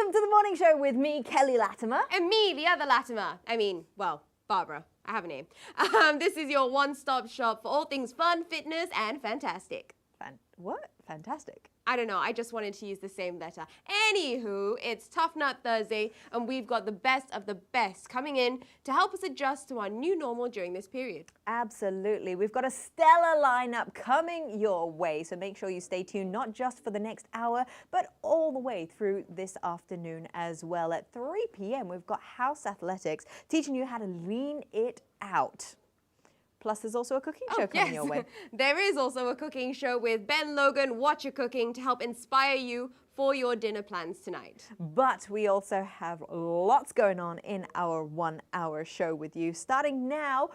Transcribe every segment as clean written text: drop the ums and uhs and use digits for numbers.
Welcome to the morning show with me, Kelly Latimer. And me, the other Latimer. Barbara. I have a name. This is your one-stop shop for all things fun, fitness, and fantastic. What? Fantastic. I don't know, I just wanted to use the same letter. Anywho, it's Tough Nut Thursday, and we've got the best of the best coming in to help us adjust to our new normal during this period. Absolutely. We've got a stellar lineup coming your way, so make sure you stay tuned, not just for the next hour, but all the way through this afternoon as well. At 3 p.m., we've got House Athletics teaching you how to lean it out. Plus, there's also a cooking show coming your way. There is also a cooking show with Ben Logan, Watch Your Cooking, to help inspire you for your dinner plans tonight. But we also have lots going on in our 1 hour show with you. Starting now,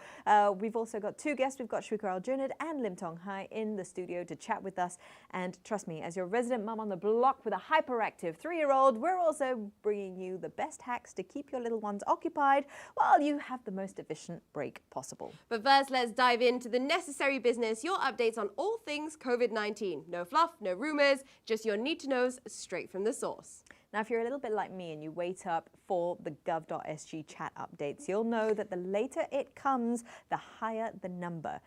we've also got two guests. We've got Shwikar Aljunied and Lim Tong Hai in the studio to chat with us. And trust me, as your resident mum on the block with a hyperactive 3-year-old, we're also bringing you the best hacks to keep your little ones occupied while you have the most efficient break possible. But first, let's dive into the necessary business, your updates on all things COVID-19. No fluff, no rumors, just your need-to-knows straight from the source. Now, if you're a little bit like me and you wait up for the gov.sg chat updates, you'll know that the later it comes, the higher the number.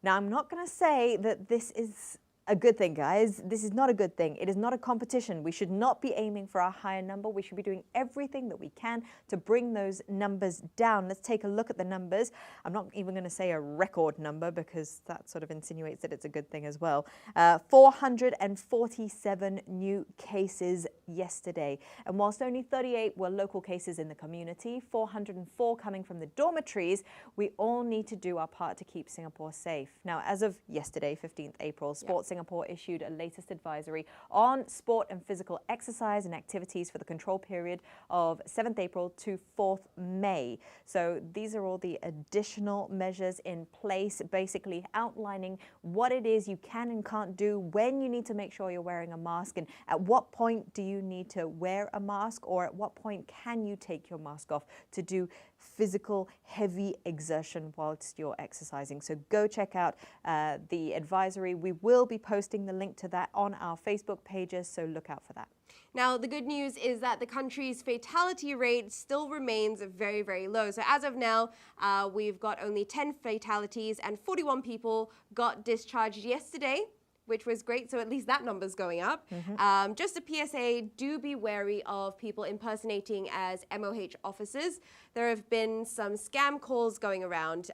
Now, I'm not going to say that this is a good thing, guys. This is not a good thing. It is not a competition. We should not be aiming for a higher number. We should be doing everything that we can to bring those numbers down. Let's take a look at the numbers. I'm not even going to say a record number because that sort of insinuates that it's a good thing as well. 447 new cases yesterday. And whilst only 38 were local cases in the community, 404 coming from the dormitories, we all need to do our part to keep Singapore safe. Now, as of yesterday, 15th April, Sports Singapore issued a latest advisory on sport and physical exercise and activities for the control period of 7th April to 4th May. So these are all the additional measures in place, basically outlining what it is you can and can't do, when you need to make sure you're wearing a mask, and at what point do you need to wear a mask, or at what point can you take your mask off to do physical heavy exertion whilst you're exercising. So go check out the advisory. We will be posting the link to that on our Facebook pages, so look out for that. Now, the good news is that the country's fatality rate still remains very, very low. So as of now, we've got only 10 fatalities and 41 people got discharged yesterday, which was great. So at least that number's going up. Just a PSA, do be wary of people impersonating as MOH officers. There have been some scam calls going around.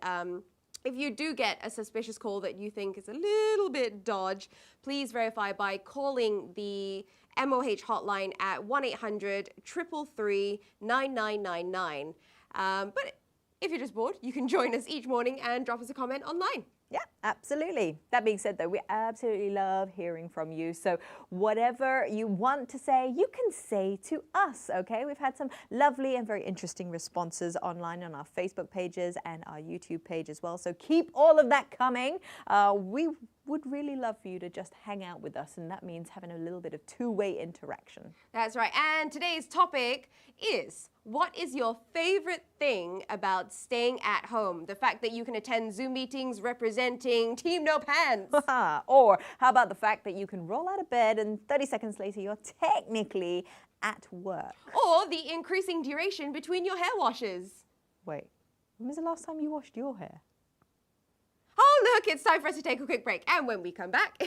If you do get a suspicious call that you think is a little bit dodge, please verify by calling the MOH hotline at 1-800-333-9999. But if you're just bored, you can join us each morning and drop us a comment online. Yeah, absolutely. That being said, though, we absolutely love hearing from you. So whatever you want to say, you can say to us, okay? We've had some lovely and very interesting responses online on our Facebook pages and our YouTube page as well. So keep all of that coming. We would really love for you to just hang out with us, and that means having a little bit of two-way interaction. That's right. And today's topic is, what is your favorite thing about staying at home? The fact that you can attend Zoom meetings representing Team No Pants. Or how about the fact that you can roll out of bed and 30 seconds later you're technically at work? Or the increasing duration between your hair washes. Wait, when was the last time you washed your hair? Oh, look, it's time for us to take a quick break. And when we come back,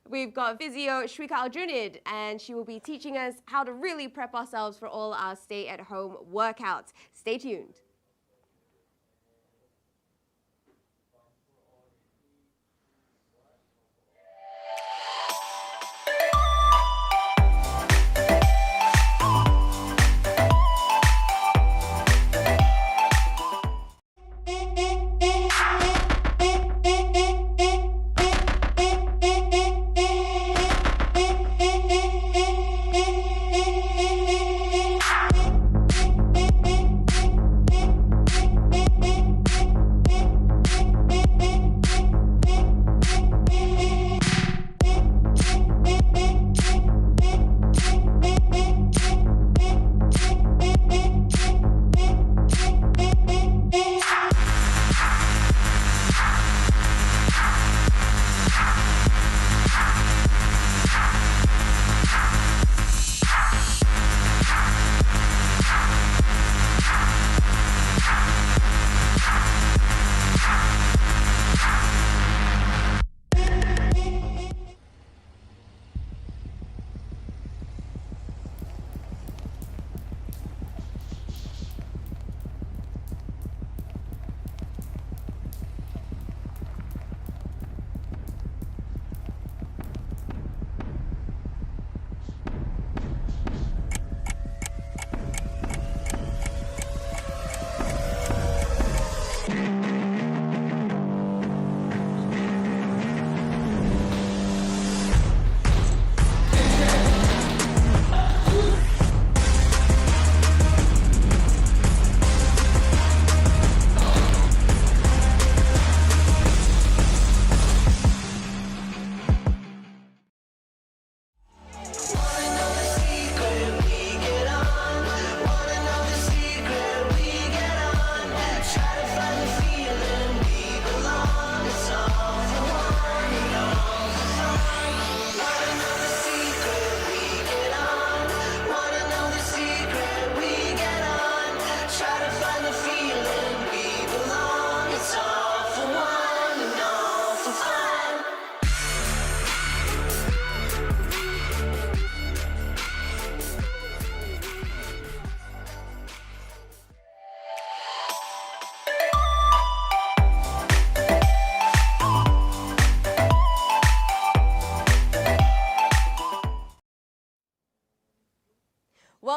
we've got physio Shwikar Aljunied, and she will be teaching us how to really prep ourselves for all our stay-at-home workouts. Stay tuned.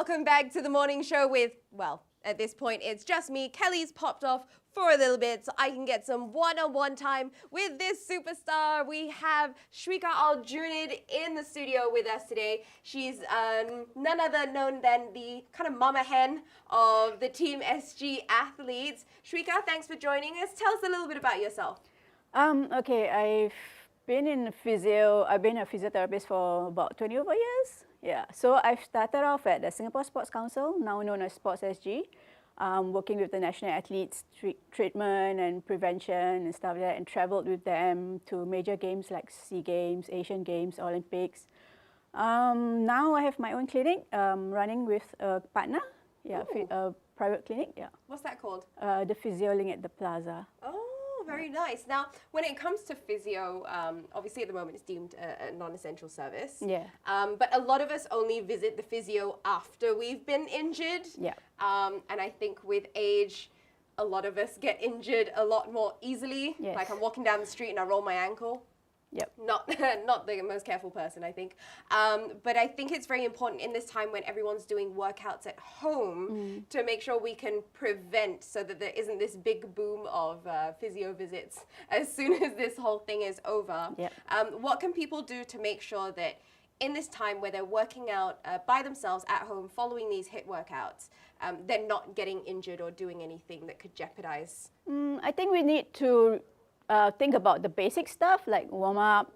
welcome back to the morning show with, well, at this point, it's just me. Kelly's popped off for a little bit so I can get some one-on-one time with this superstar. We have Shwikar Aljunied in the studio with us today. She's none other known than the kind of mama hen of the Team SG athletes. Shwikar, thanks for joining us. Tell us a little bit about yourself. Okay, I've been a physiotherapist for about 20 over years. Yeah, so I've started off at the Singapore Sports Council, now known as Sports SG, working with the national athletes, treatment and prevention and stuff like that, and travelled with them to major games like SEA Games, Asian Games, Olympics. Now I have my own clinic, running with a partner, a private clinic. Yeah. What's that called? The Physio Link at the Plaza. Oh. Very nice. Now, when it comes to physio, obviously at the moment it's deemed a non-essential service. Yeah. But a lot of us only visit the physio after we've been injured. Yeah. And I think with age, a lot of us get injured a lot more easily. Yes. Like I'm walking down the street and I roll my ankle. Yep. Not the most careful person, I think. But I think it's very important in this time when everyone's doing workouts at home to make sure we can prevent so that there isn't this big boom of physio visits as soon as this whole thing is over. Yep. What can people do to make sure that in this time where they're working out by themselves at home, following these HIIT workouts, they're not getting injured or doing anything that could jeopardize? I think we need to think about the basic stuff like warm up,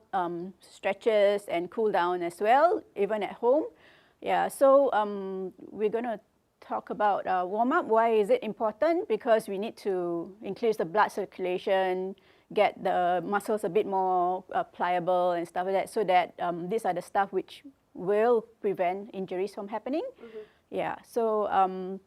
stretches and cool down as well, even at home. Yeah, so we're going to talk about warm up. Why is it important? Because we need to increase the blood circulation, get the muscles a bit more pliable and stuff like that, so that these are the stuff which will prevent injuries from happening. Yeah, so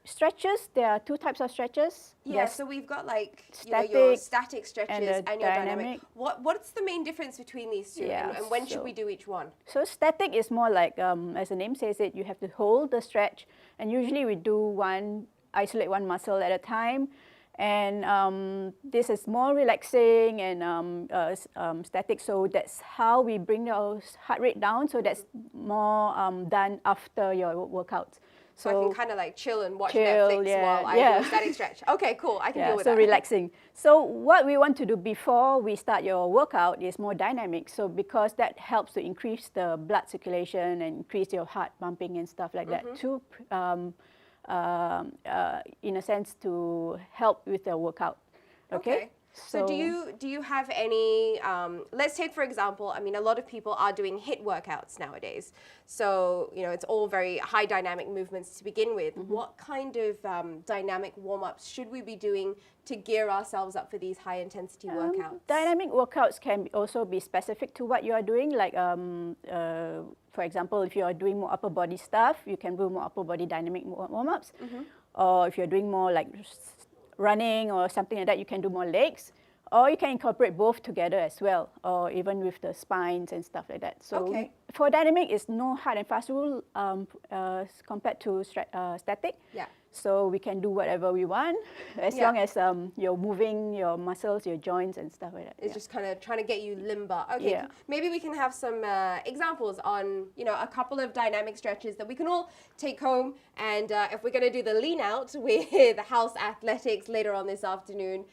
stretches, there are two types of stretches. Yeah, so we've got like static, your static stretches and your dynamic. What's the main difference between these two, Yeah, and when should we do each one? So static is more like, as the name says it, you have to hold the stretch, and usually we do isolate one muscle at a time. And this is more relaxing and static, so that's how we bring our heart rate down, so that's more done after your workout. So I can kind of like chill and watch Netflix while I do a static stretch. Okay, cool. I can deal with that. So relaxing. So what we want to do before we start your workout is more dynamic. So because that helps to increase the blood circulation and increase your heart pumping and stuff like that to, in a sense, to help with the workout. Okay. So do you have any, let's take for example, I mean, a lot of people are doing HIIT workouts nowadays. So, it's all very high dynamic movements to begin with. What kind of dynamic warm-ups should we be doing to gear ourselves up for these high intensity workouts? Dynamic workouts can also be specific to what you are doing. Like, for example, if you are doing more upper body stuff, you can do more upper body dynamic warm-ups. Or if you're doing more like running or something like that, you can do more legs, or you can incorporate both together as well, or even with the spines and stuff like that. So for dynamic, it's no hard and fast rule compared to static. Yeah. So we can do whatever we want as long as you're moving your muscles, your joints and stuff like that. It's just kind of trying to get you limber. Okay, maybe we can have some examples on, a couple of dynamic stretches that we can all take home. And if we're going to do the lean out with house athletics later on this afternoon,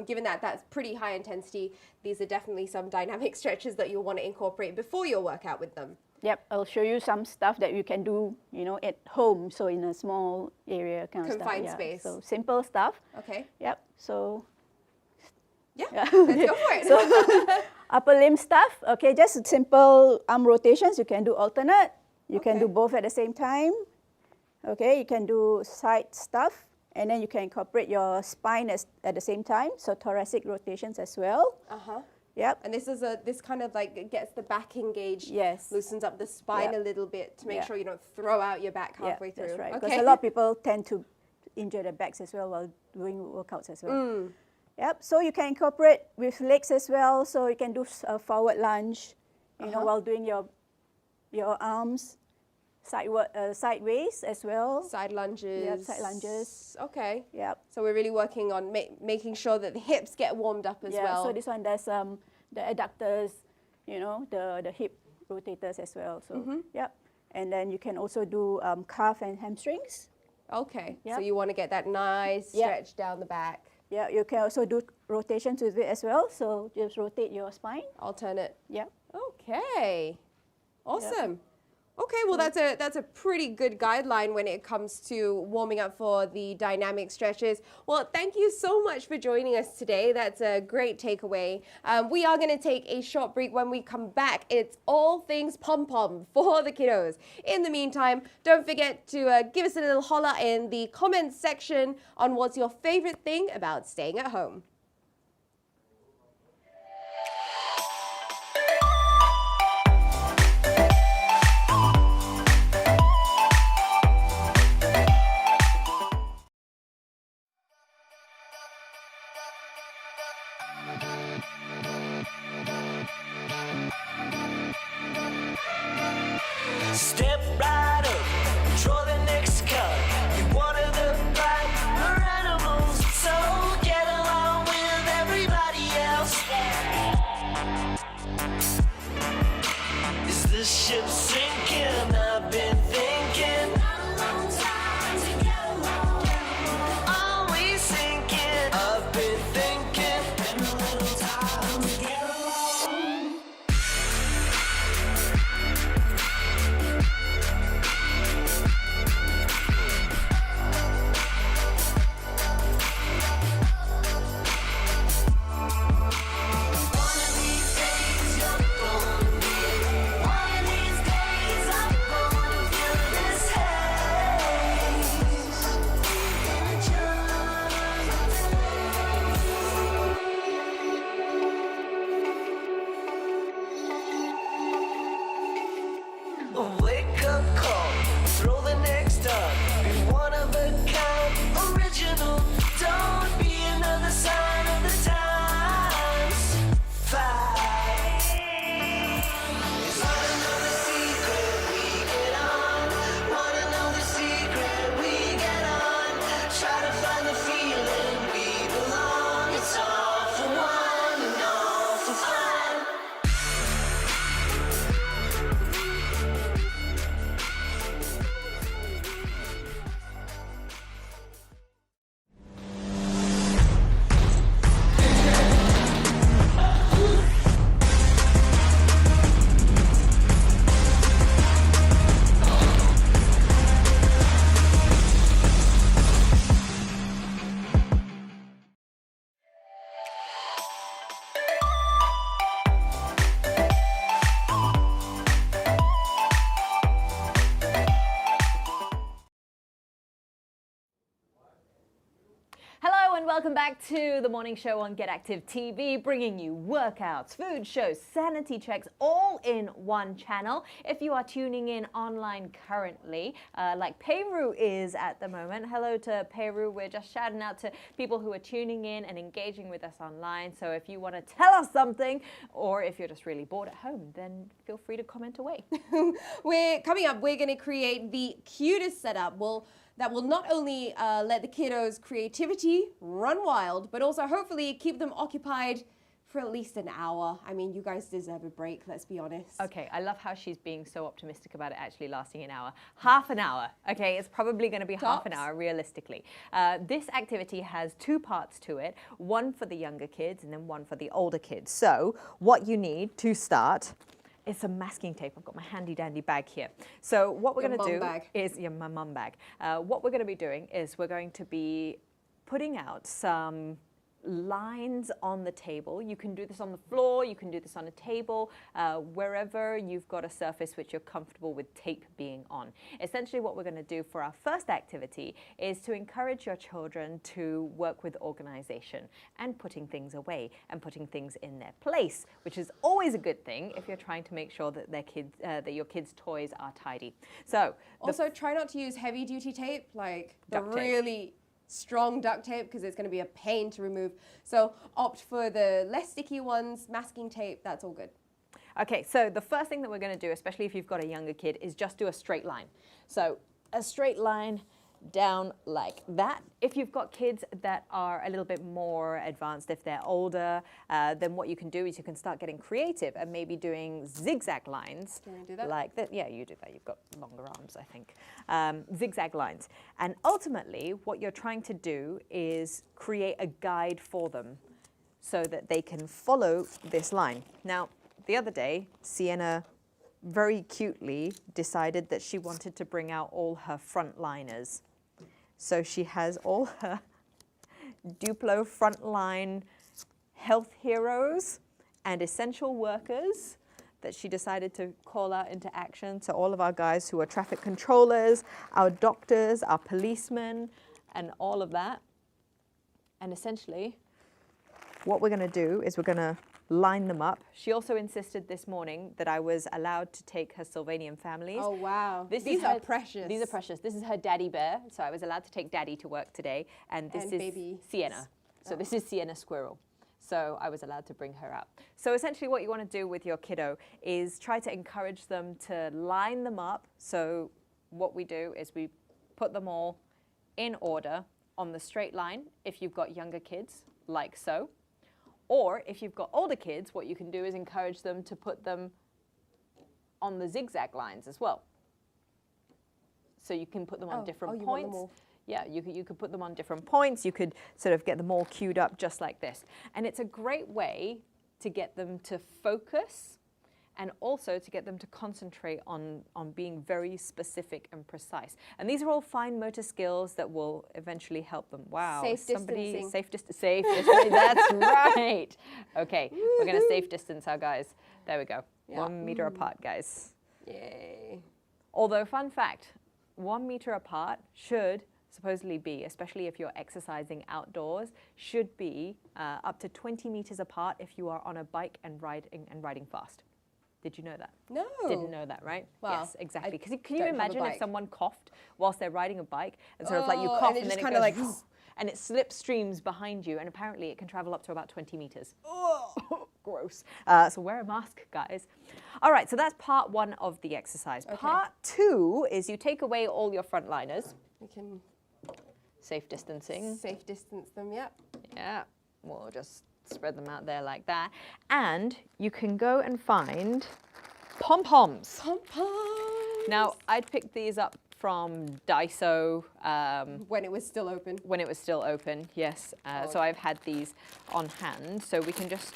given that that's pretty high intensity, these are definitely some dynamic stretches that you'll want to incorporate before your workout with them. Yep, I'll show you some stuff that you can do, at home, so in a small area kind of stuff. Confined space. So simple stuff. Okay. Yep. So. Yeah. Let's go for it. So upper limb stuff. Okay, just simple arm rotations. You can do alternate. You can do both at the same time. Okay, you can do side stuff, and then you can incorporate your spine at the same time. So thoracic rotations as well. Yep. And this is this kind of like gets the back engaged, loosens up the spine a little bit to make sure you don't throw out your back halfway through. That's right. Because a lot of people tend to injure their backs as well while doing workouts as well. Yep. So you can incorporate with legs as well. So you can do a forward lunge, while doing your arms, sideways as well. Side lunges. Yep. Side lunges. Okay. Yep. So we're really working on making sure that the hips get warmed up as well. So this one, there's the adductors, the hip rotators as well. So yep. And then you can also do calf and hamstrings. Okay, so Yep. you want to get that nice Yep. stretch down the back. Yeah, you can also do rotations with it as well. So just rotate your spine. Alternate. Yeah. Okay, awesome. Okay, well that's a pretty good guideline when it comes to warming up for the dynamic stretches. Well, thank you so much for joining us today. That's a great takeaway. We are going to take a short break. When we come back, it's all things pom-pom for the kiddos. In the meantime, don't forget to give us a little holler in the comments section on what's your favorite thing about staying at home. Step right up, draw the next card. You're one of the brighter animals, so get along with everybody else. Is the ship sinking? I've been thinking. Are we sinking? I've been thinking. Been a little time to get along. Wake up call, throw the next up. Be one of a kind, original. Don't be another sign of the times. Fight. Wanna know the secret? We get on. Wanna know the secret? We get on. Try to find the feeling we belong. It's all for one and all for fun. Hello and welcome back to the morning show on Get Active TV, bringing you workouts, food shows, sanity checks, all in one channel. If you are tuning in online currently, like Peru is at the moment, hello to Peru. We're just shouting out to people who are tuning in and engaging with us online. So if you want to tell us something, or if you're just really bored at home, then feel free to comment away. We're coming up, we're going to create the cutest setup that will not only let the kiddos' creativity run wild, but also hopefully keep them occupied for at least an hour. I mean, you guys deserve a break, let's be honest. Okay, I love how she's being so optimistic about it actually lasting an hour. Half an hour, okay? It's probably going to be half an hour, realistically. This activity has two parts to it, one for the younger kids and then one for the older kids. So what you need to start is some masking tape. I've got my handy dandy bag here. So what we're going to do is, my mum bag. What we're going to be doing is we're going to be putting out some lines on the table. You can do this on the floor, you can do this on a table, wherever you've got a surface which you're comfortable with tape being on. Essentially what we're going to do for our first activity is to encourage your children to work with organization and putting things away and putting things in their place, which is always a good thing if you're trying to make sure that your kids' toys are tidy. So also try not to use heavy duty tape, like the Duct tape. really strong duct tape, because it's going to be a pain to remove. So opt for the less sticky ones, masking tape, that's all good. Okay, so the first thing that we're going to do, especially if you've got a younger kid, is just do a straight line. So a straight line down like that. If you've got kids that are a little bit more advanced, if they're older, then what you can do is you can start getting creative and maybe doing zigzag lines. Can we do that? Like that. Yeah, you do that. You've got longer arms, I think. Zigzag lines. And ultimately, what you're trying to do is create a guide for them so that they can follow this line. Now, the other day, Sienna very cutely decided that she wanted to bring out all her frontliners. So she has all her Duplo frontline health heroes and essential workers that she decided to call out into action. So all of our guys who are traffic controllers, our doctors, our policemen, and all of that. And essentially, what we're going to do is we're going to line them up. She also insisted this morning that I was allowed to take her Sylvanian families. Oh, wow. These are precious. These are precious. This is her daddy bear, so I was allowed to take daddy to work today. And this is baby Sienna. So this is Sienna Squirrel. So I was allowed to bring her out. So essentially what you want to do with your kiddo is try to encourage them to line them up. So what we do is we put them all in order on the straight line if you've got younger kids, like so. Or if you've got older kids, what you can do is encourage them to put them on the zigzag lines as well. So you can put them on different you want them points. all. Yeah, you could put them on different points. You could sort of get them all queued up just like this. And it's a great way to get them to focus and also to get them to concentrate on being very specific and precise. And these are all fine motor skills that will eventually help them. Wow. Safe distancing. Safe distancing. That's right. Okay, we're going to safe distance our guys. There we go. Yeah. 1 meter apart, guys. Yay. Although, fun fact, 1 meter apart should supposedly be, especially if you're exercising outdoors, should be up to 20 meters apart if you are on a bike and riding fast. Did you know that? No. Didn't know that, right? Wow. Yes, exactly. Because can don't you have a imagine if bike. someone coughed whilst they're riding a bike and sort of like you Oh, cough and it and just then it kinda goes like and it slipstreams behind you and apparently it can travel up to about 20 meters. Oh, gross. So wear a mask, guys. All right, so that's part one of the exercise. Okay. Part two is you take away all your frontliners. We can Safe distancing. safe distance them, yep. Yeah, we'll just spread them out there like that. And you can go and find pom-poms. Pom-poms. Now, I'd picked these up from Daiso When it was still open. when it was still open, yes. So I've had these on hand. So we can just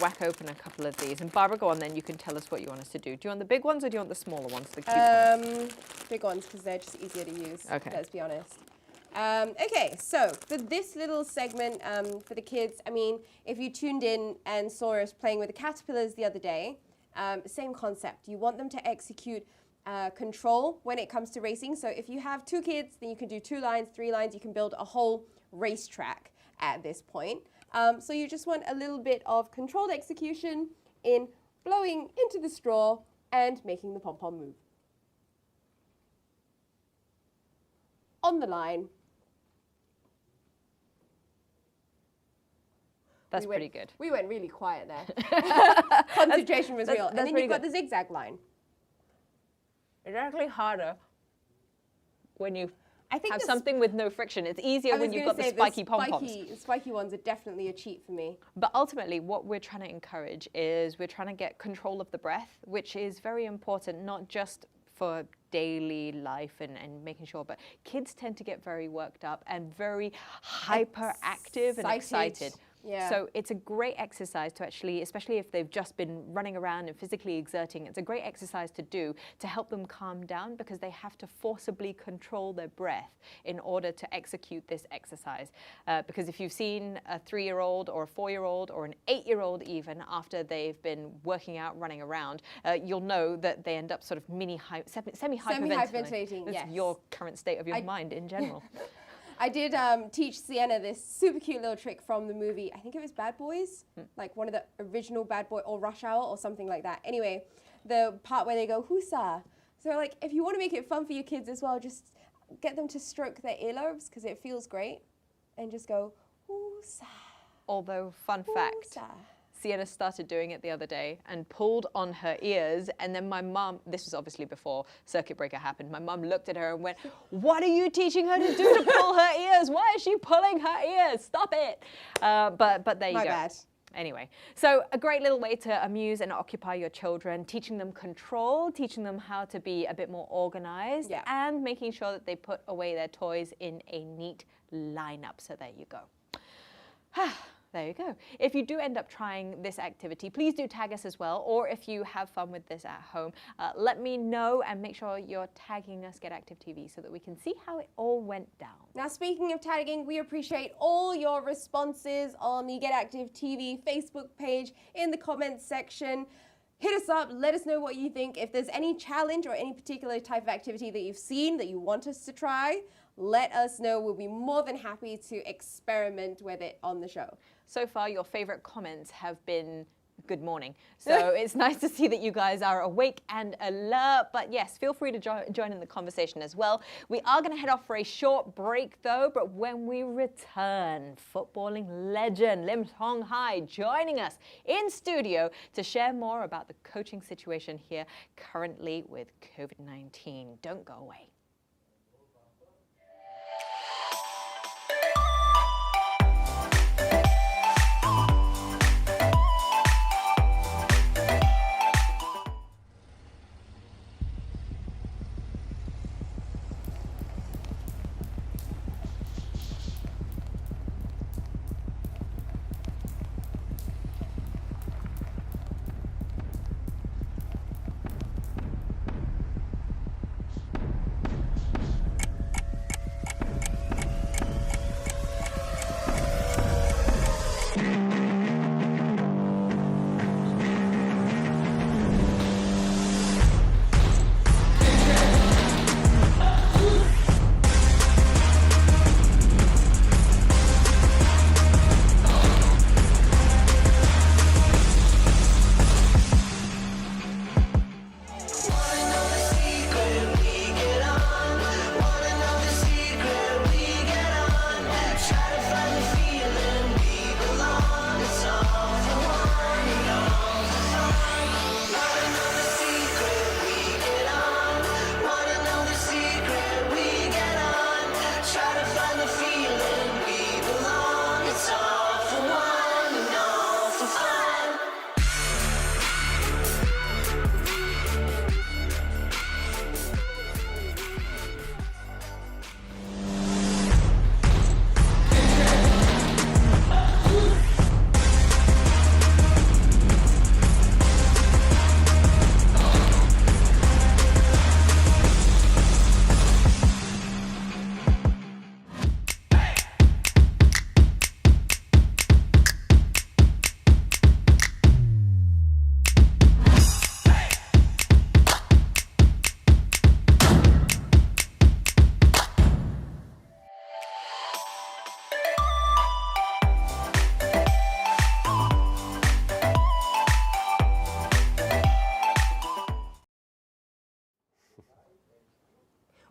whack open a couple of these. And Barbara, go on then, you can tell us what you want us to do. Do you want the big ones or do you want the smaller ones, the cute ones? Big ones, because they're just easier to use, Okay. let's be honest. Okay, so for this little segment for the kids, I mean, if you tuned in and saw us playing with the caterpillars the other day, same concept. You want them to execute control when it comes to racing. So if you have 2 kids, then you can do 2 lines, 3 lines. You can build a whole racetrack at this point. So you just want a little bit of controlled execution in blowing into the straw and making the pom-pom move. On the line. That's pretty good. We went really quiet there. Concentration was real. And that's then pretty you've got good. the zigzag line. It's actually harder when you I think have the something with no friction. It's easier I was when you've gonna got the say spiky pom-poms. spiky ones are definitely a cheat for me. But ultimately, what we're trying to encourage is we're trying to get control of the breath, which is very important, not just for daily life and making sure, but kids tend to get very worked up and very hyperactive and excited. Yeah. So it's a great exercise to actually, especially if they've just been running around and physically exerting, it's a great exercise to do to help them calm down because they have to forcibly control their breath in order to execute this exercise. Because if you've seen a 3-year-old or a 4-year-old or an 8-year-old even after they've been working out, running around, you'll know that they end up sort of semi-hyperventilating. Semi-hyperventilating, That's yes. your current state of your mind in general. I did teach Sienna this super cute little trick from the movie, I think it was Bad Boys, like one of the original Bad Boy or Rush Hour or something like that. Anyway, the part where they go, "Hoosa." So like, if you want to make it fun for your kids as well, just get them to stroke their earlobes because it feels great and just go, "Hoosa." Although, fun fact, Hoosa. Sienna started doing it the other day and pulled on her ears, and then my mum, this was obviously before circuit breaker happened, my mum looked at her and went, "What are you teaching her to do to pull her ears? Why is she pulling her ears? Stop it." But there you go. My bad. Anyway, so a great little way to amuse and occupy your children, teaching them control, teaching them how to be a bit more organized, Yeah. and making sure that they put away their toys in a neat lineup. So there you go. There you go. If you do end up trying this activity, please do tag us as well. Or if you have fun with this at home, let me know, and make sure you're tagging us Get Active TV so that we can see how it all went down. Now, speaking of tagging, we appreciate all your responses on the Get Active TV Facebook page, in the comments section. Hit us up, let us know what you think. If there's any challenge or any particular type of activity that you've seen that you want us to try, let us know. We'll be more than happy to experiment with it on the show. So far, your favorite comments have been good morning. So it's nice to see that you guys are awake and alert. But yes, feel free to join in the conversation as well. We are going to head off for a short break though, but when we return, footballing legend Lim Tong Hai joining us in studio to share more about the coaching situation here currently with COVID-19. Don't go away.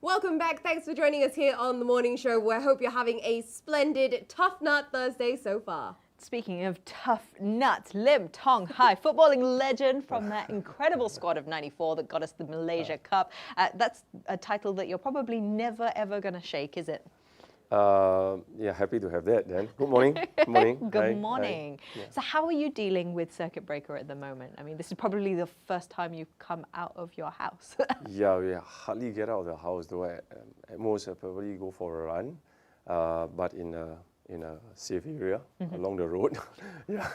Welcome back. Thanks for joining us here on The Morning Show, where I hope you're having a splendid Tough Nut Thursday so far. Speaking of tough nuts, Lim Tong Hai, footballing legend from that incredible squad of '94 that got us the Malaysia Cup. That's a title that you're probably never, ever going to shake, is it? Yeah, happy to have that then. Good morning. Good morning. Good Hi. morning. Hi. Yeah. So how are you dealing with circuit breaker at the moment? I mean, this is probably the first time you've come out of your house. Yeah, we hardly get out of the house though. At most, I probably go for a run, but in a safe area along the road. Yeah.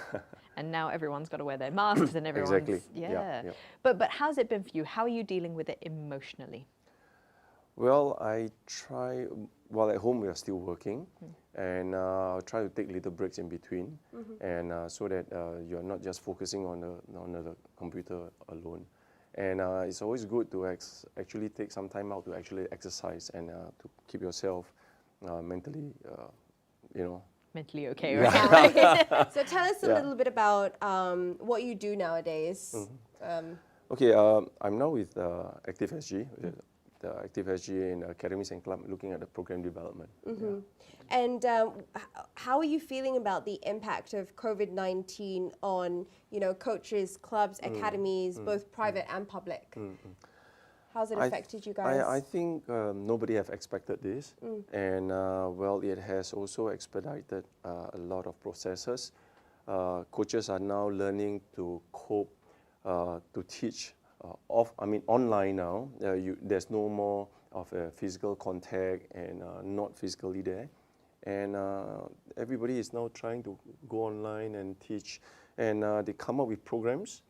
And now everyone's got to wear their masks and everyone's... Exactly. Yeah. Yeah. But how's it been for you? How are you dealing with it emotionally? Well, I try, while at home we are still working, and I'll try to take little breaks in between, and so that you're not just focusing on the computer alone. And it's always good to actually take some time out to actually exercise and to keep yourself mentally, Mentally okay, right? So tell us a little bit about what you do nowadays. Okay, I'm now with ActiveSG, the Active SG and Academies and Club looking at the program development. Yeah. And how are you feeling about the impact of COVID-19 on, you know, coaches, clubs, academies, both private and public? How's it affected you guys? I think nobody have expected this, and well, it has also expedited a lot of processes. Coaches are now learning to cope, to teach online now. There's no more of a physical contact and not physically there. And everybody is now trying to go online and teach. And they come up with programs.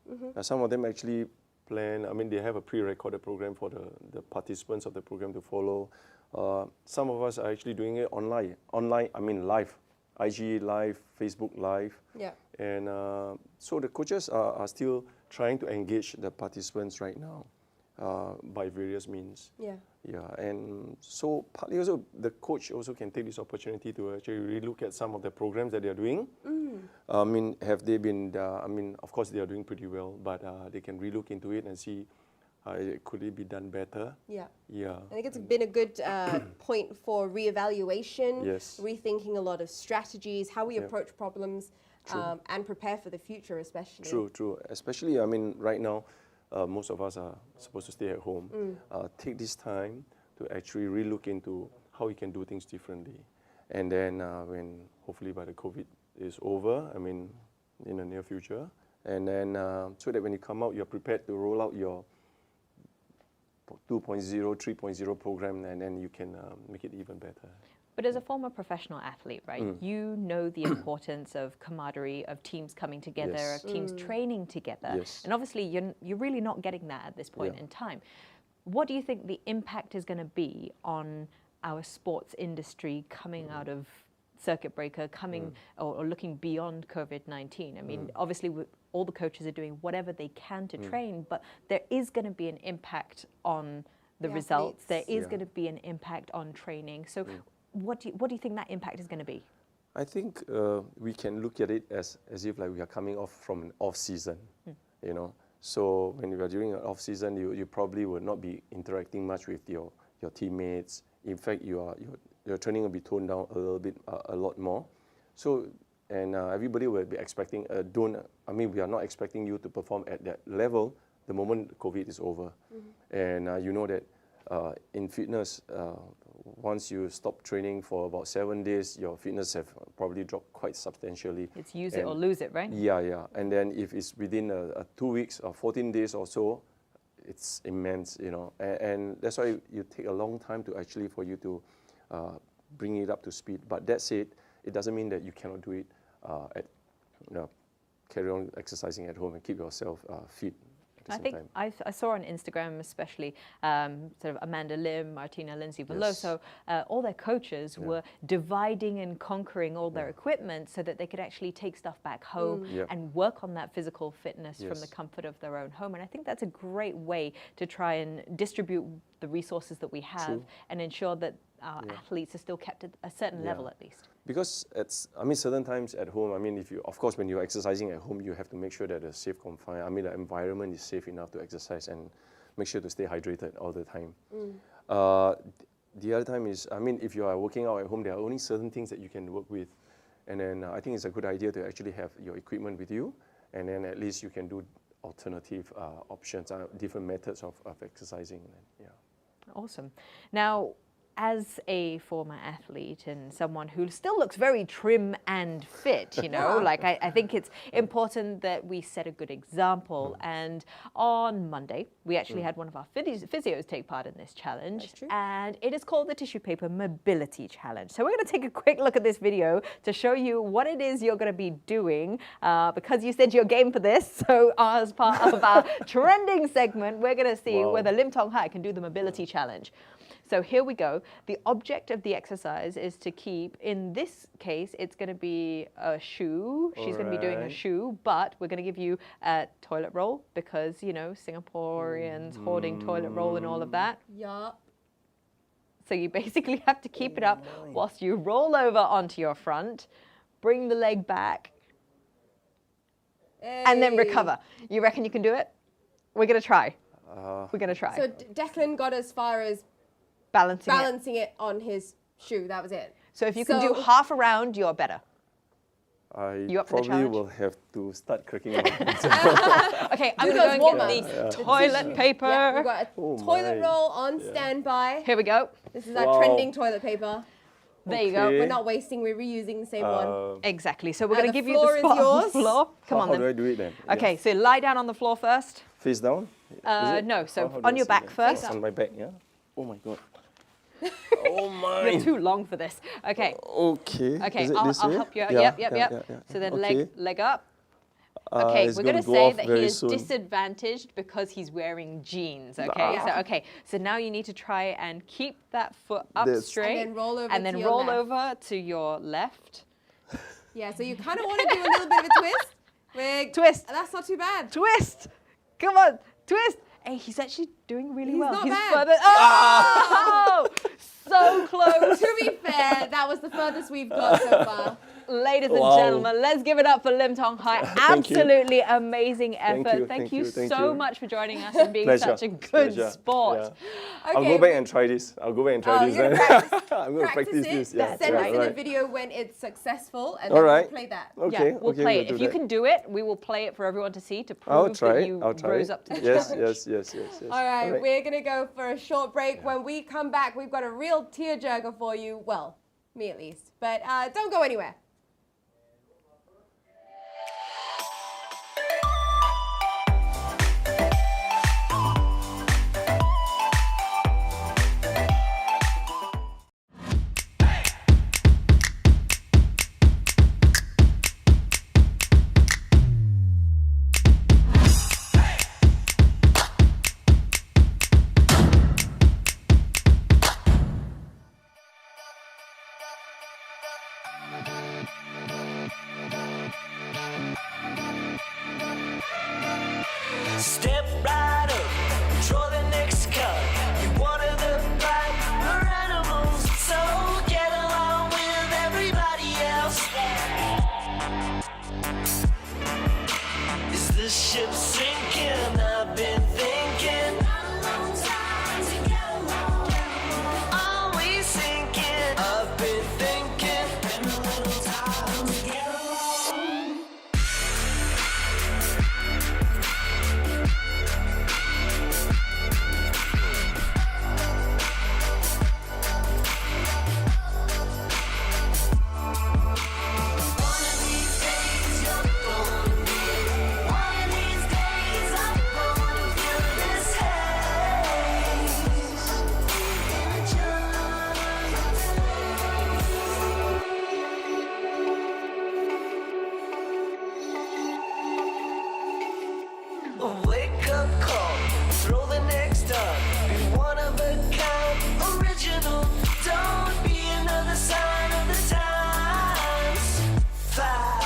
Some of them actually plan, they have a pre-recorded program for the participants of the program to follow. Some of us are actually doing it online, live. IG Live, Facebook Live. Yeah. And so the coaches are still trying to engage the participants right now by various means. Yeah. Yeah, and so partly also the coach also can take this opportunity to actually relook at some of the programs that they are doing. Have they been, of course they are doing pretty well, but they can relook into it and see could it be done better? Yeah. Yeah. I think it's been a good point for reevaluation, Yes. rethinking a lot of strategies, how we approach problems, and prepare for the future especially. True. Especially, right now, most of us are supposed to stay at home. Take this time to actually relook into how we can do things differently. And then when hopefully by the COVID is over, in the near future, and then so that when you come out, you're prepared to roll out your 2.0, 3.0 program, and then you can make it even better. But as a former professional athlete, right, you know the importance of camaraderie, of teams coming together, Yes. of teams training together. Yes. And obviously, you're really not getting that at this point in time. What do you think the impact is going to be on our sports industry coming out of circuit breaker, or looking beyond COVID-19? Obviously, all the coaches are doing whatever they can to train, but there is going to be an impact on the results. There is going to be an impact on training. So what do you think that impact is going to be? I think we can look at it as if like we are coming off from an off season, So when you are during an off season, you probably will not be interacting much with your teammates. In fact, your training will be toned down a little bit, a lot more. So, and everybody will be expecting, we are not expecting you to perform at that level the moment COVID is over. And you know that in fitness, once you stop training for about 7 days, your fitness have probably dropped quite substantially. It's use it or lose it, right? Yeah. And then if it's within 2 weeks or 14 days or so, it's immense, and that's why you take a long time for you to bring it up to speed. But that said, it doesn't mean that you cannot do it carry on exercising at home and keep yourself fit. I think I saw on Instagram, especially sort of Amanda Lim, Martina Lindsay Veloso, all their coaches were dividing and conquering all their equipment so that they could actually take stuff back home and work on that physical fitness from the comfort of their own home. And I think that's a great way to try and distribute the resources that we have and ensure that our athletes are still kept at a certain level at least. Because certain times at home, of course, when you're exercising at home, you have to make sure that the safe confine, the environment is safe enough to exercise and make sure to stay hydrated all the time. The other time is, if you are working out at home, there are only certain things that you can work with. And then I think it's a good idea to actually have your equipment with you, and then at least you can do alternative options, different methods of exercising. Awesome. Now, as a former athlete and someone who still looks very trim and fit, I think it's important that we set a good example. And on Monday, we actually had one of our physios take part in this challenge. That's true. And it is called the Tissue Paper Mobility Challenge. So we're going to take a quick look at this video to show you what it is you're going to be doing, because you said you're game for this. So as part of our trending segment, we're going to see whether Lim Tong Hai can do the mobility challenge. So here we go. The object of the exercise is to keep, in this case, it's going to be a shoe. She's going to be doing a shoe, but we're going to give you a toilet roll because, Singaporeans hoarding toilet roll and all of that. Yeah. So you basically have to keep it up whilst you roll over onto your front, bring the leg back, and then recover. You reckon you can do it? We're going to try. We're going to try. So Declan got as far as balancing it. it on his shoe. That was it. So if you can do half a round, you're better. I You up for the probably challenge? will have to start cracking it. Okay, I'm Do going to those go and warm-ups. get the toilet paper. Yeah, we've got a Oh toilet my. roll on standby. Here we go. This is our Wow. trending toilet paper. There you go. Okay. We're not wasting, we're reusing the same one. Exactly. So we're going to the give you the floor is spot on the yours. floor. Come on how do I then. do it then? Okay, so lie down on the floor first. Face down? Is it? No, so How do on I your sit back then? first. up. On my back, yeah? Oh my god. Oh You're my. too long for this. Okay. Okay. Okay, Is it I'll this way? help you out. Yeah, Yep. yeah. So then Okay. leg up. Okay, it's we're going gonna to go say off that he very is soon. disadvantaged because he's wearing jeans. Okay, so now you need to try and keep that foot up This. straight, And then roll over and then to your roll left. over to your left. Yeah, so you kind of want to do a little bit of a twist. Twist. That's not too bad. Twist. Come on, twist. Hey, he's actually doing really He's well. not he's bad. further. Oh, so close. To be fair, that was the furthest we've got so far. Ladies and Wow. gentlemen, let's give it up for Lim Tong Hai. Thank you. Absolutely amazing Thank effort. you, Thank thank you you, thank so you. much for joining us and being Pleasure. such a good Pleasure. sport. Yeah. I'll Okay, go back and try this. I'll go back and try this you're then. gonna practice, I'm going to practice it. this. Yeah. Send yeah, us in a alright. video when it's successful, and All then we'll right. play that. Okay, Yeah, we'll okay, play we'll it. do If you that. can do it, we will play it for everyone to see to I'll prove try that it. you I'll try rose it. up to the Yes, challenge. yes. All right, Alright. we're going to go for a short break. When we come back, we've got a real tearjerker for you. Well, me at least. But don't go anywhere. Step right up, draw the next card. You one of the black or animals, so get along with everybody else. Is the ship sinking? I've been thinking. Are we sinking? I've been thinking. Been a little time to get along. One of these days you're gonna feel. One of these days I'm gonna feel this haze. A wake-up call, throw the next up. Be one of a kind, original. Don't be another sign of the times. Fight.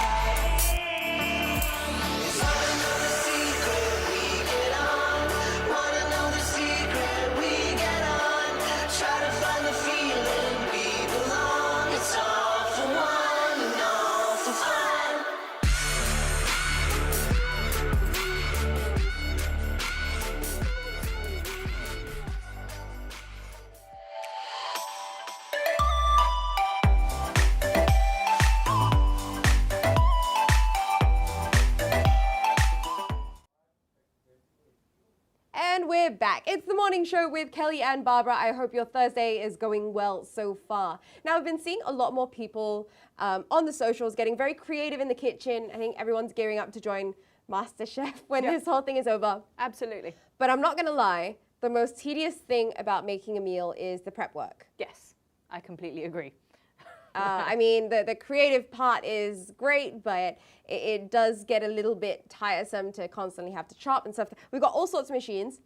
Wanna know the secret? We get on. Wanna know the secret? We get on. Try to find the feeling we belong. It's all for one and all for fun. And we're back. It's the morning show with Kelly and Barbara. I hope your Thursday is going well so far. Now, I've been seeing a lot more people on the socials getting very creative in the kitchen. I think everyone's gearing up to join MasterChef when this whole thing is over. Absolutely. But I'm not going to lie, the most tedious thing about making a meal is the prep work. Yes, I completely agree. I mean, the creative part is great, but it does get a little bit tiresome to constantly have to chop and stuff. We've got all sorts of machines,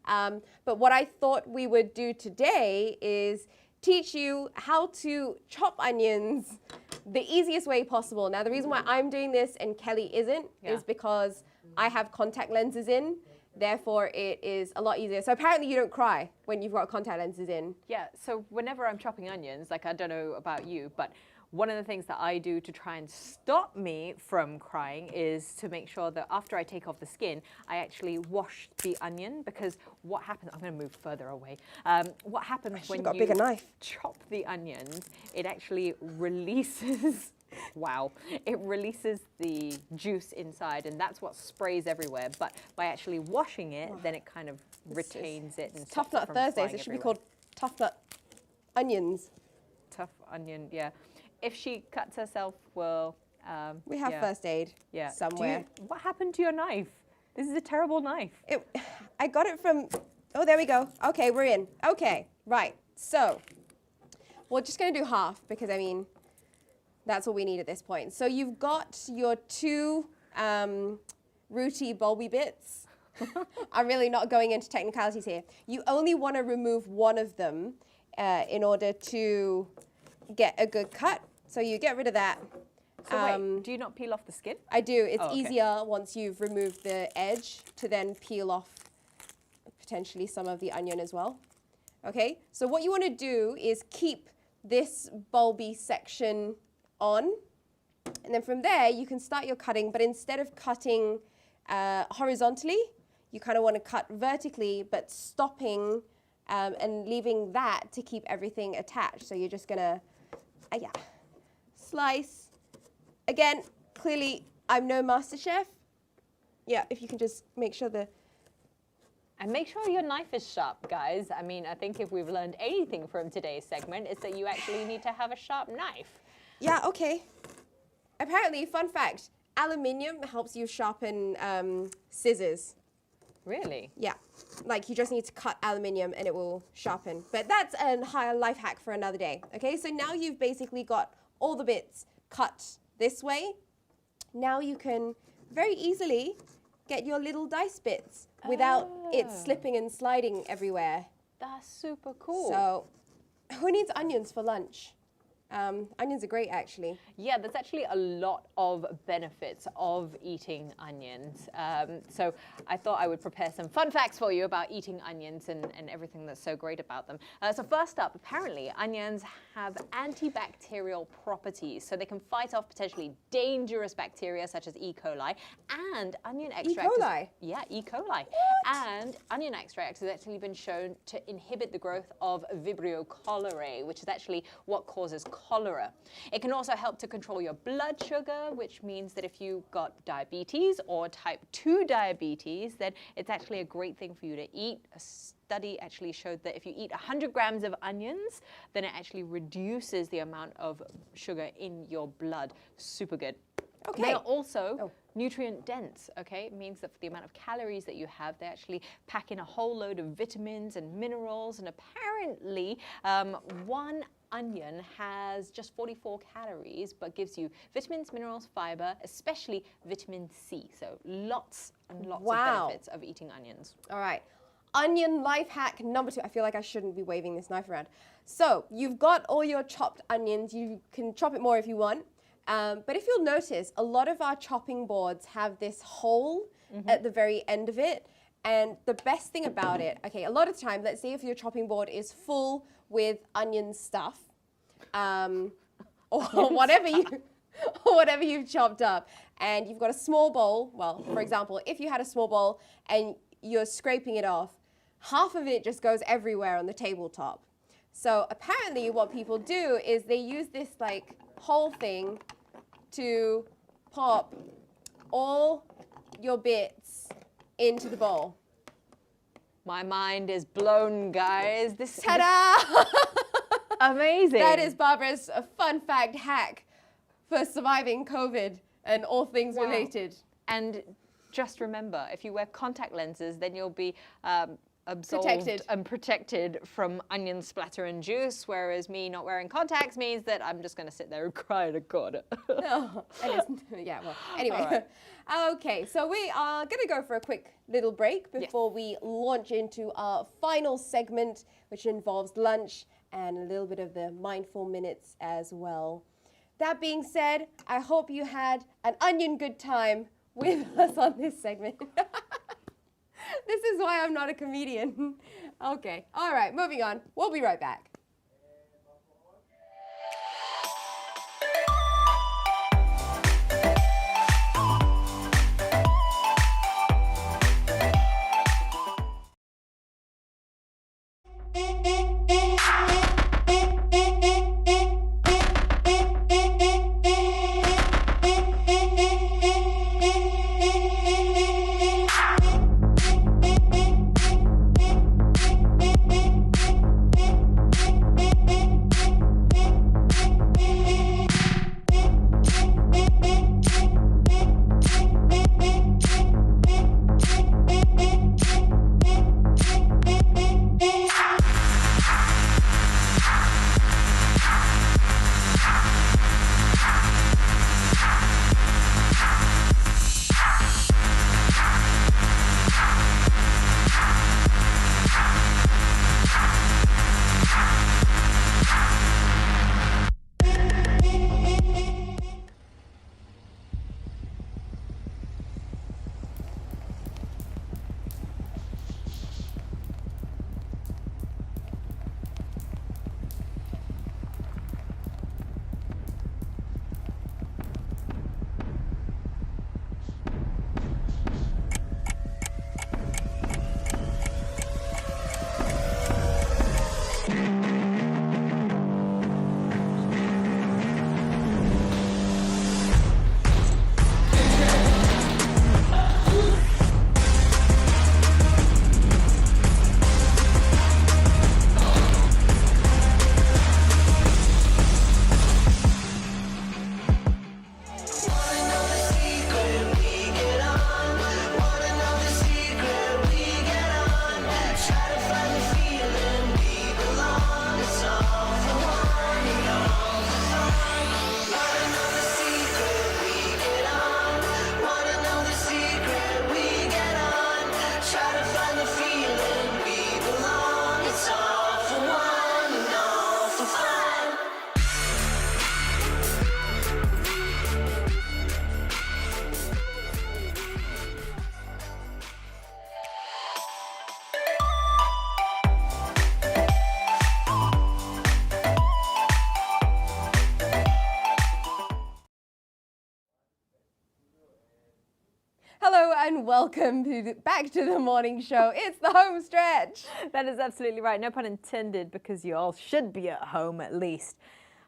but what I thought we would do today is teach you how to chop onions the easiest way possible. Now, the reason why I'm doing this and Kelly isn't is because I have contact lenses in. Therefore, it is a lot easier. So apparently you don't cry when you've got contact lenses in. Yeah, so whenever I'm chopping onions, like I don't know about you, but one of the things that I do to try and stop me from crying is to make sure that after I take off the skin, I actually wash the onion, because what happens, I'm going to move further away. What happens when got a you bigger knife. chop the onions, it actually releases, wow, it releases the juice inside, and that's what sprays everywhere. But by actually washing it, then it kind of retains it and Tough stops it Nut from Thursdays. flying It should be everywhere. called Tough Nut Onions. Tough onion, yeah. If she cuts herself, well, We have yeah. first aid Yeah. somewhere. What happened to your knife? This is a terrible knife. I got it from, oh, there we go. Okay, we're in. Okay, right. So we're just going to do half, because, I mean, that's all we need at this point. So you've got your two rooty bulby bits. I'm really not going into technicalities here. You only want to remove one of them in order to get a good cut. So you get rid of that. So wait, do you not peel off the skin? I do. It's Oh, okay. easier once you've removed the edge to then peel off potentially some of the onion as well. Okay, so what you want to do is keep this bulby section on, and then from there you can start your cutting, but instead of cutting horizontally, you kind of want to cut vertically, but stopping and leaving that to keep everything attached. So you're just gonna, yeah, slice. Again, clearly I'm no master chef. Yeah, if you can just make sure And make sure your knife is sharp, guys. I mean, I think if we've learned anything from today's segment, it's that you actually need to have a sharp knife. Yeah, okay. Apparently, fun fact, aluminium helps you sharpen scissors. Really? Yeah, like you just need to cut aluminium and it will sharpen. But that's a higher life hack for another day. Okay, so now you've basically got all the bits cut this way. Now you can very easily get your little dice bits without it slipping and sliding everywhere. That's super cool. So who needs onions for lunch? Onions are great, actually. Yeah, there's actually a lot of benefits of eating onions. So I thought I would prepare some fun facts for you about eating onions and everything that's so great about them. So first up, apparently onions have antibacterial properties. So they can fight off potentially dangerous bacteria such as E. coli. And onion extract. coli? Yeah, E. coli. What? And onion extract has actually been shown to inhibit the growth of Vibrio cholerae, which is actually what causes cholera. It can also help to control your blood sugar, which means that if you've got diabetes or type 2 diabetes, then it's actually a great thing for you to eat. A study actually showed that if you eat 100 grams of onions, then it actually reduces the amount of sugar in your blood. Super good. Okay. They are also nutrient dense, okay? It means that for the amount of calories that you have, they actually pack in a whole load of vitamins and minerals, and apparently one onion has just 44 calories, but gives you vitamins, minerals, fiber, especially vitamin C. So lots and lots of benefits of eating onions. All right. Onion life hack number 2. I feel like I shouldn't be waving this knife around. So you've got all your chopped onions. You can chop it more if you want. But if you'll notice, a lot of our chopping boards have this hole at the very end of it. And the best thing about it, okay, a lot of the time, let's say if your chopping board is full with onion stuff, or whatever you've chopped up, and you've got a small bowl, well, for example, if you had a small bowl and you're scraping it off, half of it just goes everywhere on the tabletop. So apparently what people do is they use this like whole thing to pop all your bits into the bowl. My mind is blown, guys. This Ta-da! amazing. That is Barbara's fun fact hack for surviving COVID and all things related. And just remember, if you wear contact lenses, then you'll be absolved Protected. and protected from onion splatter and juice, whereas me not wearing contacts means that I'm just going to sit there and cry in a corner. Oh, yeah, well, anyway. Okay, so we are going to go for a quick little break before we launch into our final segment, which involves lunch and a little bit of the mindful minutes as well. That being said, I hope you had an onion good time with us on this segment. This is why I'm not a comedian. Okay, all right, moving on. We'll be right back. Hello and welcome back to the morning show. It's the home stretch. That is absolutely right. No pun intended, because you all should be at home at least.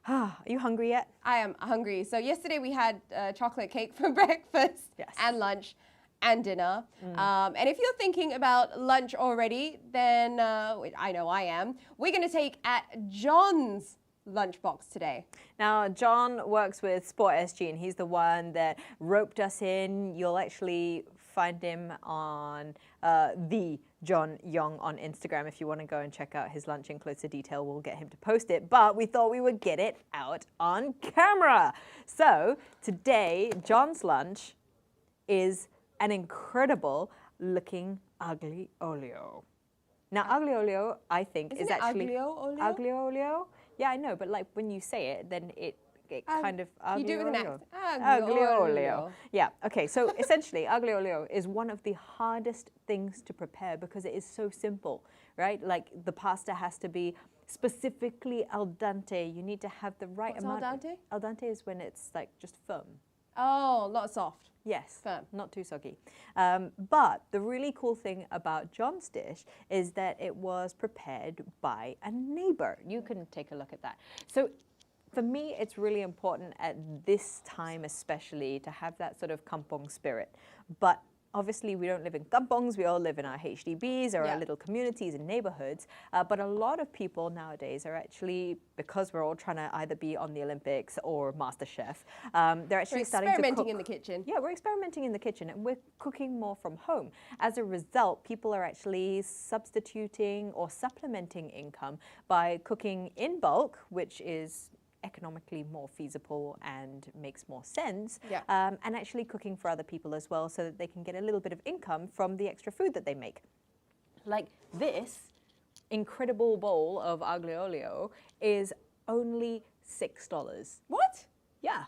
Are you hungry yet? I am hungry. So yesterday we had chocolate cake for breakfast and lunch and dinner. And if you're thinking about lunch already, then I know I am. We're going to take at John's Lunchbox today. Now, John works with Sport SG, and he's the one that roped us in. You'll actually find him on the John Young on Instagram. If you want to go and check out his lunch in closer detail, we'll get him to post it. But we thought we would get it out on camera. So today, John's lunch is an incredible looking aglio olio. Now, aglio olio, I think, is actually aglio olio? Aglio olio? Yeah, I know, but like when you say it, then it kind of you do it with an aglio accent. Aglio olio. Yeah, okay, so essentially aglio olio is one of the hardest things to prepare because it is so simple, right? Like the pasta has to be specifically al dente. You need to have the right amount. What's al dente? Al dente is when it's like just firm. Oh, not soft. Yes, firm. Not too soggy. But the really cool thing about John's dish is that it was prepared by a neighbor. You can take a look at that. So for me, it's really important at this time especially to have that sort of kampong spirit. But obviously, we don't live in kampongs. We all live in our HDBs or our little communities and neighborhoods. But a lot of people nowadays are actually, because we're all trying to either be on the Olympics or MasterChef, they're actually starting to cook. Experimenting in the kitchen. Yeah, we're experimenting in the kitchen, and we're cooking more from home. As a result, people are actually substituting or supplementing income by cooking in bulk, which is economically more feasible and makes more sense, and actually cooking for other people as well so that they can get a little bit of income from the extra food that they make. Like this incredible bowl of aglio olio is only $6. What? Yeah.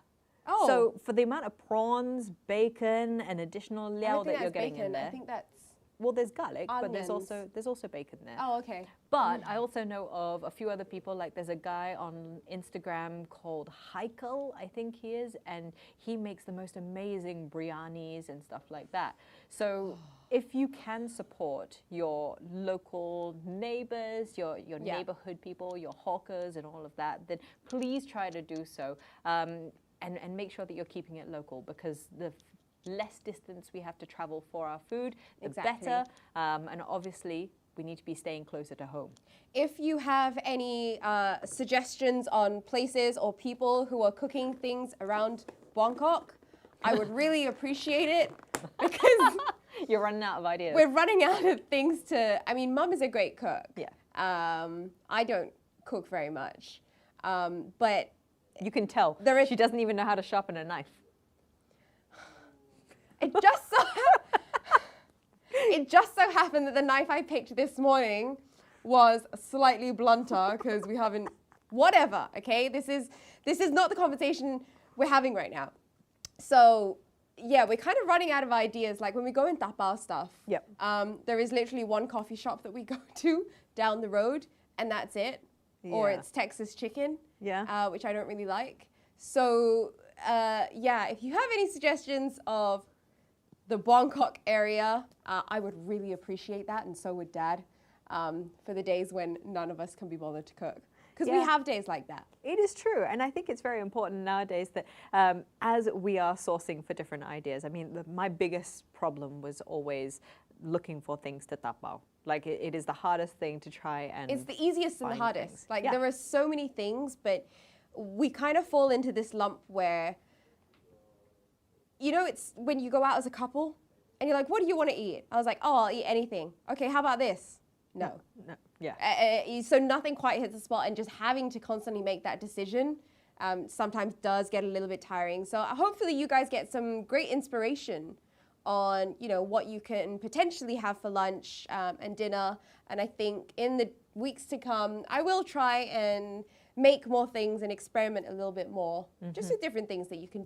Oh. So for the amount of prawns, bacon, and additional liao that you're getting in there. I think that's well, there's garlic, but Onions. there's also bacon there. Oh, okay. But I also know of a few other people, like there's a guy on Instagram called Heikel, I think he is, and he makes the most amazing biryanis and stuff like that. So if you can support your local neighbors, your neighborhood people, your hawkers and all of that, then please try to do so. And make sure that you're keeping it local, because the less distance we have to travel for our food, the better. And obviously, we need to be staying closer to home. If you have any suggestions on places or people who are cooking things around Bangkok, I would really appreciate it, because You're running out of ideas. we're running out of things to. I mean, Mum is a great cook. Yeah. I don't cook very much, but You can tell. She doesn't even know how to sharpen a knife. it just so happened that the knife I picked this morning was slightly blunter, because we haven't. Whatever. Okay. This is not the conversation we're having right now. So yeah, we're kind of running out of ideas. Like when we go and tapao stuff. Yep. There is literally one coffee shop that we go to down the road, and that's it. Or Yeah. it's Texas chicken. Yeah. Which I don't really like. So yeah, if you have any suggestions of the Bangkok area, I would really appreciate that, and so would Dad, for the days when none of us can be bothered to cook. Because we Yeah. have days like that. It is true, and I think it's very important nowadays that as we are sourcing for different ideas, I mean, my biggest problem was always looking for things to tapao. Like it is the hardest thing to try and. It's the easiest and the find hardest. things. Like Yeah. there are so many things, but we kind of fall into this lump where, you know, it's when you go out as a couple and you're like, what do you want to eat? I was like, oh, I'll eat anything. Okay, how about this? No. No, yeah. So nothing quite hits the spot, and just having to constantly make that decision sometimes does get a little bit tiring. So hopefully you guys get some great inspiration on, you know, what you can potentially have for lunch and dinner. And I think in the weeks to come, I will try and make more things and experiment a little bit more, just with different things that you can,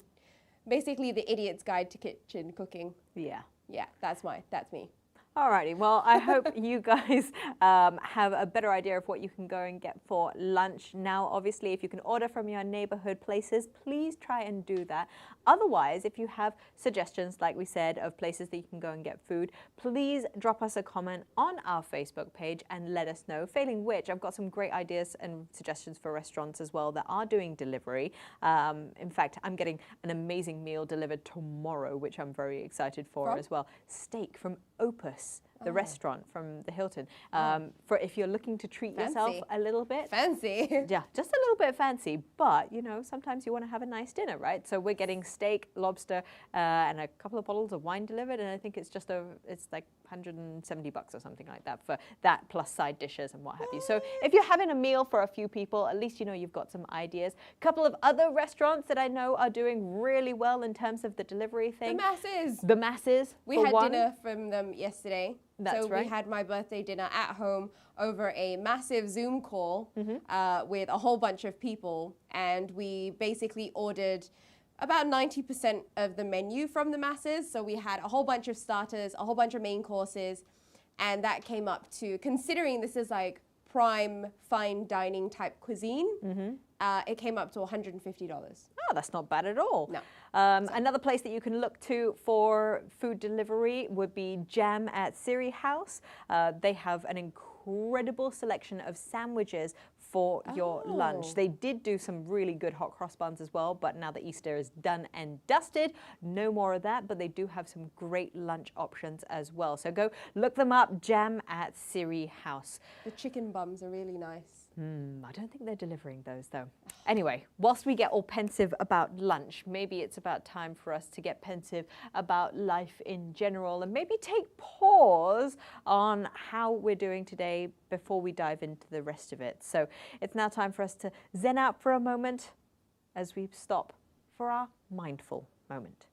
basically the idiot's guide to kitchen cooking. Yeah. Yeah, that's me. Alrighty, well, I hope you guys have a better idea of what you can go and get for lunch. Now, obviously, if you can order from your neighborhood places, please try and do that. Otherwise, if you have suggestions, like we said, of places that you can go and get food, please drop us a comment on our Facebook page and let us know. Failing which, I've got some great ideas and suggestions for restaurants as well that are doing delivery. In fact, I'm getting an amazing meal delivered tomorrow, which I'm very excited for as well. Steak from Opus, the restaurant from the Hilton. For if you're looking to treat yourself Fancy. a little bit. Fancy. Yeah, just a little bit fancy, but you know, sometimes you want to have a nice dinner, right? So we're getting steak, lobster, and a couple of bottles of wine delivered, and I think it's just it's like $170 or something like that for that, plus side dishes and what have you. So if you're having a meal for a few people, at least you know you've got some ideas. A couple of other restaurants that I know are doing really well in terms of the delivery thing. The masses. We for had one. dinner from them yesterday. That's so right. we had my birthday dinner at home over a massive Zoom call with a whole bunch of people. And we basically ordered about 90% of the menu from the masses. So we had a whole bunch of starters, a whole bunch of main courses. And that came up to, considering this is like prime fine dining type cuisine, it came up to $150. Oh, that's not bad at all. No. Another place that you can look to for food delivery would be Jam at Siri House. They have an incredible selection of sandwiches for your lunch. They did do some really good hot cross buns as well, but now that Easter is done and dusted, no more of that, but they do have some great lunch options as well. So go look them up, Jam at Siri House. The chicken bums are really nice. I don't think they're delivering those though. Anyway, whilst we get all pensive about lunch, maybe it's about time for us to get pensive about life in general and maybe take pause on how we're doing today before we dive into the rest of it. So it's now time for us to zen out for a moment as we stop for our mindful moment.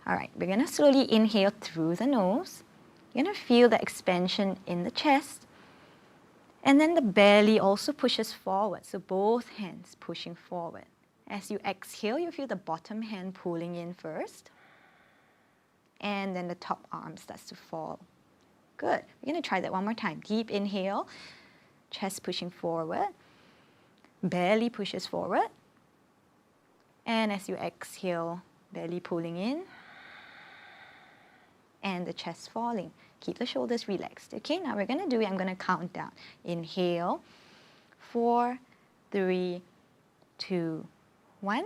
All right, we're going to slowly inhale through the nose. You're going to feel the expansion in the chest. And then the belly also pushes forward, so both hands pushing forward. As you exhale, you feel the bottom hand pulling in first. And then the top arm starts to fall. Good. We're going to try that one more time. Deep inhale, chest pushing forward, belly pushes forward. And as you exhale, belly pulling in, and the chest falling. Keep the shoulders relaxed. Okay, now we're going to do it. I'm going to count down. Inhale, 4, 3, 2, 1.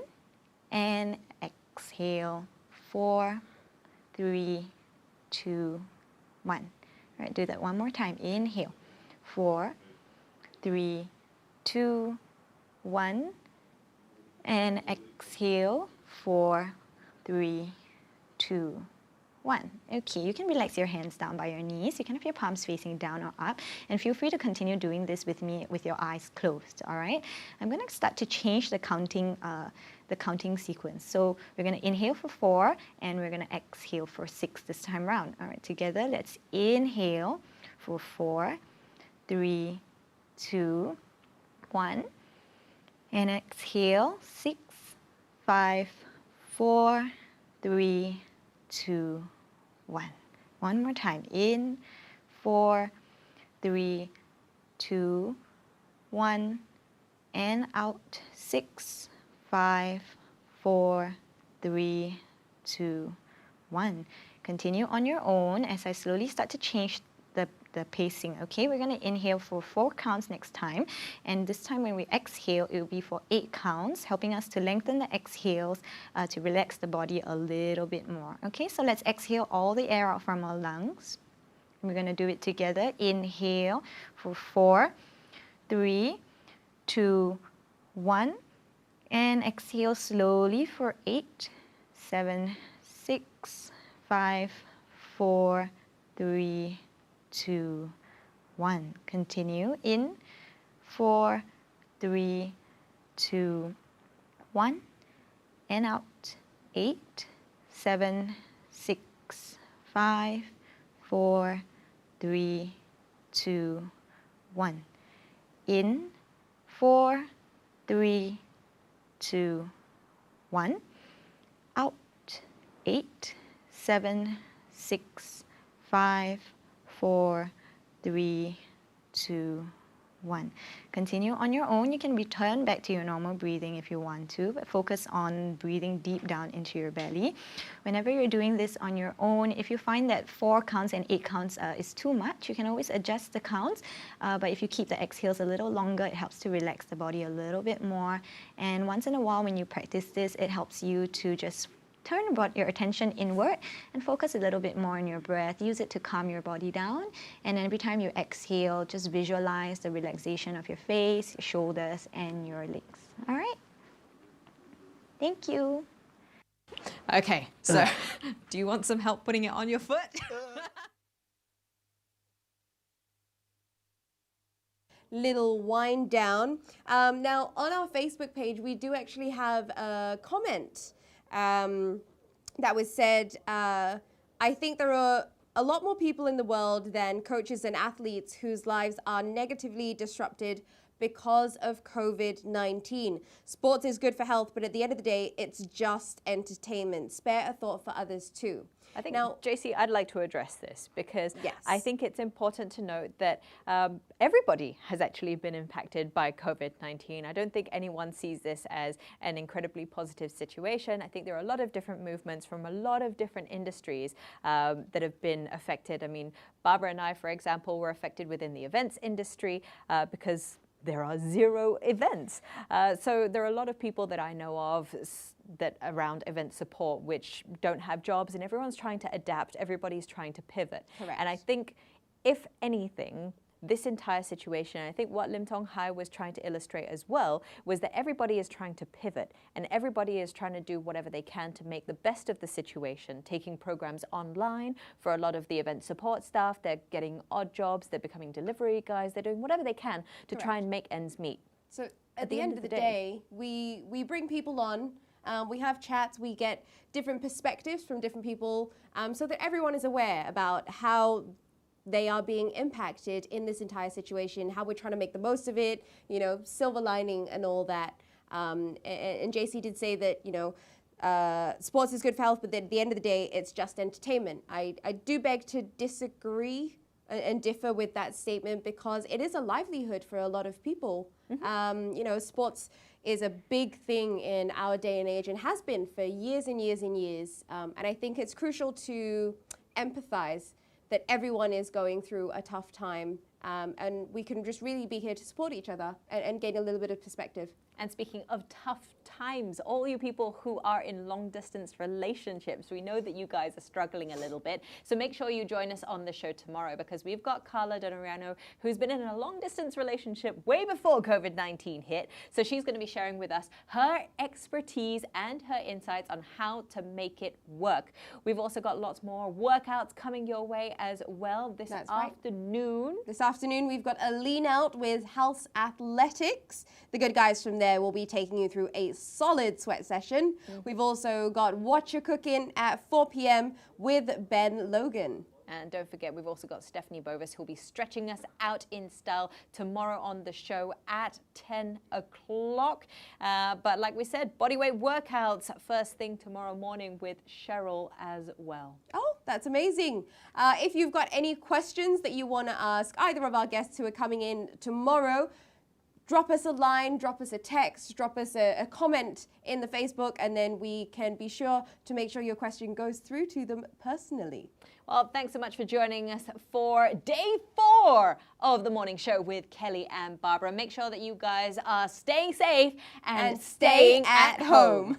And exhale, 4, 3, 2, 1. All right, do that one more time. Inhale, 4, 3, 2, 1. And exhale, 4, 3, 2, 1. Okay, you can relax your hands down by your knees. You can have your palms facing down or up. And feel free to continue doing this with me with your eyes closed, all right? I'm going to start to change the counting sequence. So we're going to inhale for 4, and we're going to exhale for 6 this time round. All right, together, let's inhale for 4, 3, 2, 1. And exhale, 6, 5, 4, 3, 2, 1. One more time. In, 4, 3, 2, 1. And out, 6, 5, 4, 3, 2, 1. Continue on your own as I slowly start to change the pacing. Okay, we're going to inhale for 4 counts next time, and this time when we exhale, it will be for 8 counts, helping us to lengthen the exhales to relax the body a little bit more. Okay, so let's exhale all the air out from our lungs. We're going to do it together. Inhale for 4, 3, 2, 1, and exhale slowly for 8, 7, 6, 5, 4, 3, 2, 1. Continue. In, 4, 3, 2, 1. And out. 8, 7, 6, 5, 4, 3, 2, 1. In, 4, 3, 2, 1. Out. 8, 7, 6, 5, 4, 3, 2, 1. Continue on your own. You can return back to your normal breathing if you want to, but focus on breathing deep down into your belly. Whenever you're doing this on your own, if you find that 4 counts and 8 counts is too much, you can always adjust the counts. But if you keep the exhales a little longer, it helps to relax the body a little bit more. And once in a while, when you practice this, it helps you to just turn your attention inward and focus a little bit more on your breath. Use it to calm your body down. And every time you exhale, just visualize the relaxation of your face, your shoulders, and your legs. All right? Thank you. Okay, so do you want some help putting it on your foot? Little wind down. Now, on our Facebook page, we do actually have a comment that was said, I think there are a lot more people in the world than coaches and athletes whose lives are negatively disrupted because of COVID-19. Sports is good for health, but at the end of the day, it's just entertainment. Spare a thought for others too. I think, now, JC, I'd like to address this because yes. I think it's important to note that everybody has actually been impacted by COVID-19. I don't think anyone sees this as an incredibly positive situation. I think there are a lot of different movements from a lot of different industries that have been affected. I mean, Barbara and I, for example, were affected within the events industry because there are 0 events. So there are a lot of people that I know of that around event support which don't have jobs, and everyone's trying to adapt, everybody's trying to pivot. Correct. And I think, if anything, this entire situation, and I think what Lim Tong Hai was trying to illustrate as well, was that everybody is trying to pivot and everybody is trying to do whatever they can to make the best of the situation, taking programs online for a lot of the event support staff. They're getting odd jobs, they're becoming delivery guys, they're doing whatever they can to try and make ends meet. So at the end of the day, we bring people on We have chats, we get different perspectives from different people so that everyone is aware about how they are being impacted in this entire situation, how we're trying to make the most of it, you know, silver lining and all that. And JC did say that, you know, sports is good for health, but at the end of the day, it's just entertainment. I do beg to disagree and differ with that statement because it is a livelihood for a lot of people. You know, sports is a big thing in our day and age and has been for years and years and years. And I think it's crucial to empathize that everyone is going through a tough time and we can just really be here to support each other and gain a little bit of perspective. And speaking of tough times, all you people who are in long-distance relationships, we know that you guys are struggling a little bit. So make sure you join us on the show tomorrow because we've got Carla Donoriano, who's been in a long-distance relationship way before COVID-19 hit. So she's going to be sharing with us her expertise and her insights on how to make it work. We've also got lots more workouts coming your way as well this afternoon. This afternoon, we've got a lean out with House Athletics. The good guys from there will be taking you through a solid sweat session. We've also got What You're Cooking at 4 p.m. with Ben Logan. And don't forget, we've also got Stephanie Bovis, who'll be stretching us out in style tomorrow on the show at 10 o'clock. But like we said, bodyweight workouts first thing tomorrow morning with Cheryl as well. Oh, that's amazing. If you've got any questions that you want to ask either of our guests who are coming in tomorrow, drop us a line, drop us a text, drop us a comment in the Facebook, and then we can be sure to make sure your question goes through to them personally. Well, thanks so much for joining us for day 4 of the morning show with Kelly and Barbara. Make sure that you guys are staying safe and staying at home.